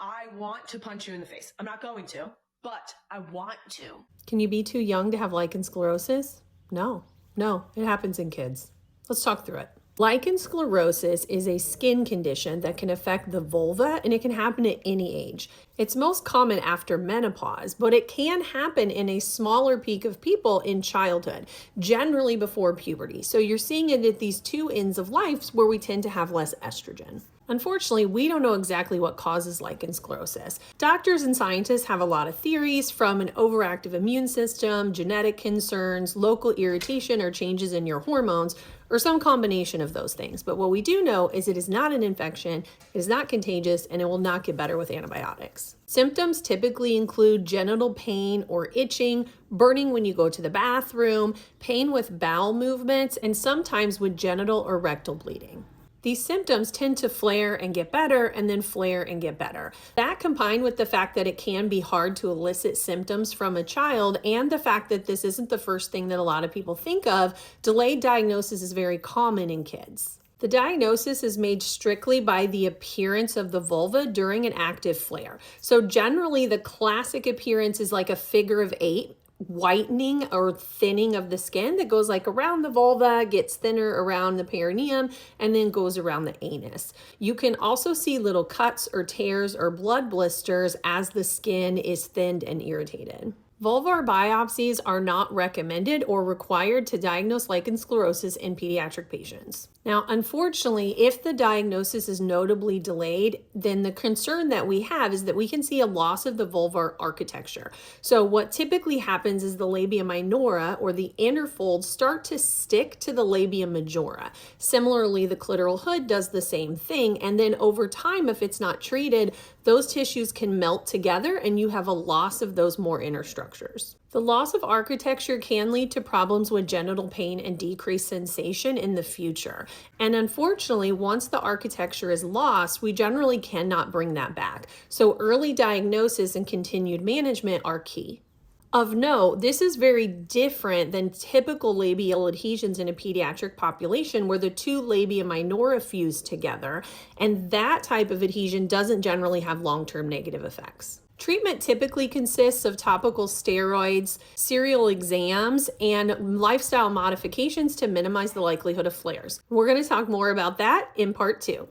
I want to punch you in the face. I'm not going to, but I want to. Can you be too young to have lichen sclerosus? No, it happens in kids. Let's talk through it. Lichen sclerosus is a skin condition that can affect the vulva, and it can happen at any age. It's most common after menopause, but it can happen in a smaller peak of people in childhood, generally before puberty. So you're seeing it at these two ends of life where we tend to have less estrogen. Unfortunately, we don't know exactly what causes lichen sclerosus. Doctors and scientists have a lot of theories, from an overactive immune system, genetic concerns, local irritation, or changes in your hormones, or some combination of those things. But what we do know is it is not an infection, it is not contagious, and it will not get better with antibiotics. Symptoms typically include genital pain or itching, burning when you go to the bathroom, pain with bowel movements, and sometimes with genital or rectal bleeding. These symptoms tend to flare and get better, and then flare and get better. That, combined with the fact that it can be hard to elicit symptoms from a child, and the fact that this isn't the first thing that a lot of people think of, delayed diagnosis is very common in kids. The diagnosis is made strictly by the appearance of the vulva during an active flare. So generally, the classic appearance is like a figure of 8, whitening or thinning of the skin that goes like around the vulva, gets thinner around the perineum, and then goes around the anus. You can also see little cuts or tears or blood blisters as the skin is thinned and irritated. Vulvar biopsies are not recommended or required to diagnose lichen sclerosus in pediatric patients. Now, unfortunately, if the diagnosis is notably delayed, then the concern that we have is that we can see a loss of the vulvar architecture. So what typically happens is the labia minora, or the inner folds, start to stick to the labia majora. Similarly, the clitoral hood does the same thing, and then over time, if it's not treated, those tissues can melt together and you have a loss of those more inner structures. The loss of architecture can lead to problems with genital pain and decreased sensation in the future. And unfortunately, once the architecture is lost, we generally cannot bring that back. So early diagnosis and continued management are key. Of note, this is very different than typical labial adhesions in a pediatric population where the two labia minora fuse together, and that type of adhesion doesn't generally have long-term negative effects. Treatment typically consists of topical steroids, serial exams, and lifestyle modifications to minimize the likelihood of flares. We're going to talk more about that in part 2.